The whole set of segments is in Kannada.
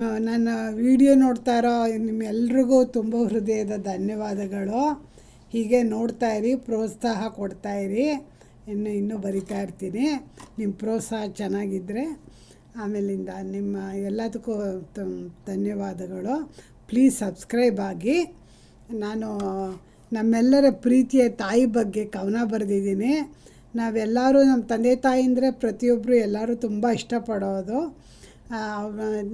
ನನ್ನ ವಿಡಿಯೋ ನೋಡ್ತಾ ಇರೋ ನಿಮ್ಮೆಲ್ರಿಗೂ ತುಂಬ ಹೃದಯದ ಧನ್ಯವಾದಗಳು. ಹೀಗೆ ನೋಡ್ತಾಯಿರಿ, ಪ್ರೋತ್ಸಾಹ ಕೊಡ್ತಾಯಿರಿ. ಇನ್ನೂ ಬರಿತಾ ಇರ್ತೀನಿ. ನಿಮ್ಮ ಪ್ರೋತ್ಸಾಹ ಚೆನ್ನಾಗಿದ್ದರೆ ಆಮೇಲಿಂದ ನಿಮ್ಮ ಎಲ್ಲದಕ್ಕೂ ಧನ್ಯವಾದಗಳು. ಪ್ಲೀಸ್ ಸಬ್ಸ್ಕ್ರೈಬ್ ಆಗಿ. ನಾನು ನಮ್ಮೆಲ್ಲರ ಪ್ರೀತಿಯ ತಾಯಿ ಬಗ್ಗೆ ಕವನ ಬರೆದಿದ್ದೀನಿ. ನಾವೆಲ್ಲರೂ ನಮ್ಮ ತಂದೆ ತಾಯಿ ಅಂದರೆ ಪ್ರತಿಯೊಬ್ಬರು ಎಲ್ಲರೂ ತುಂಬ ಇಷ್ಟಪಡೋದು.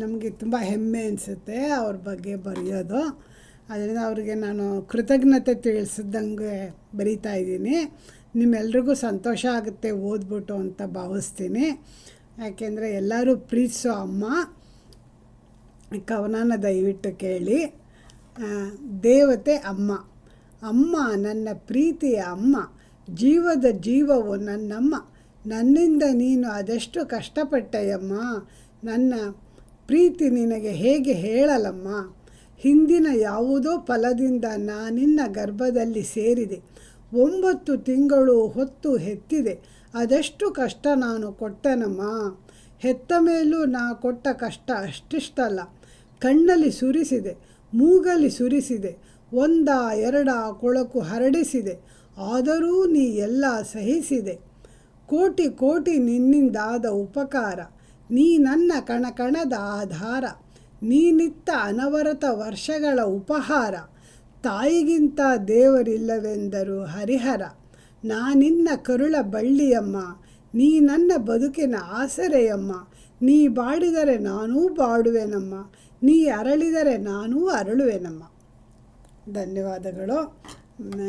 ನಮಗೆ ತುಂಬ ಹೆಮ್ಮೆ ಅನಿಸುತ್ತೆ ಅವ್ರ ಬಗ್ಗೆ ಬರೆಯೋದು. ಅದರಿಂದ ಅವ್ರಿಗೆ ನಾನು ಕೃತಜ್ಞತೆ ತಿಳಿಸಿದಂಗೆ ಬರಿತಾ ಇದ್ದೀನಿ. ನಿಮ್ಮೆಲ್ರಿಗೂ ಸಂತೋಷ ಆಗುತ್ತೆ ಓದ್ಬಿಟ್ಟು ಅಂತ ಭಾವಿಸ್ತೀನಿ. ಯಾಕೆಂದರೆ ಎಲ್ಲರೂ ಪ್ರೀತಿಸೋ ಅಮ್ಮ. ಕವನನ ದಯವಿಟ್ಟು ಕೇಳಿ. ದೇವತೆ ಅಮ್ಮ. ಅಮ್ಮ ನನ್ನ ಪ್ರೀತಿಯ ಅಮ್ಮ, ಜೀವದ ಜೀವವು ನನ್ನಮ್ಮ. ನನ್ನಿಂದ ನೀನು ಅದೆಷ್ಟು ಕಷ್ಟಪಟ್ಟೆಯಮ್ಮ, ನನ್ನ ಪ್ರೀತಿ ನಿನಗೆ ಹೇಗೆ ಹೇಳಲಮ್ಮ. ಹಿಂದಿನ ಯಾವುದೋ ಫಲದಿಂದ ನಾನಿನ್ನ ಗರ್ಭದಲ್ಲಿ ಸೇರಿದೆ. 9 ತಿಂಗಳು ಹೊತ್ತು ಹೆತ್ತಿದೆ. ಅದೆಷ್ಟು ಕಷ್ಟ ನಾನು ಕೊಟ್ಟೆನಮ್ಮ. ಹೆತ್ತ ಮೇಲೂ ನಾ ಕೊಟ್ಟ ಕಷ್ಟ ಅಷ್ಟಿಷ್ಟಲ್ಲ. ಕಣ್ಣಲ್ಲಿ ಸುರಿಸಿದೆ, ಮೂಗಲಿ ಸುರಿಸಿದೆ, 1 2 ಕೊಳಕು ಹರಡಿಸಿದೆ. ಆದರೂ ನೀ ಎಲ್ಲ ಸಹಿಸಿದೆ. ಕೋಟಿ ಕೋಟಿ ನಿನ್ನಿಂದಾದ ಉಪಕಾರ. ನೀ ನನ್ನ ಕಣಕಣದ ಆಧಾರ. ನೀನಿತ್ತ ಅನವರತ ವರ್ಷಗಳ ಉಪಹಾರ. ತಾಯಿಗಿಂತ ದೇವರಿಲ್ಲವೆಂದರು ಹರಿಹರ. ನಾನಿನ್ನ ಕರುಳ ಬಳ್ಳಿಯಮ್ಮ, ನೀ ನನ್ನ ಬದುಕಿನ ಆಸರೆಯಮ್ಮ. ನೀ ಬಾಡಿದರೆ ನಾನೂ ಬಾಡುವೆನಮ್ಮ, ನೀ ಅರಳಿದರೆ ನಾನೂ ಅರಳುವೆನಮ್ಮ. ಧನ್ಯವಾದಗಳು.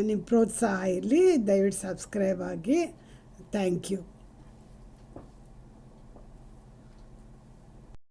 ನಿಮ್ಮ ಪ್ರೋತ್ಸಾಹ ಇರಲಿ. ದಯವಿಟ್ಟು ಸಬ್ಸ್ಕ್ರೈಬ್ ಆಗಿ. Thank you.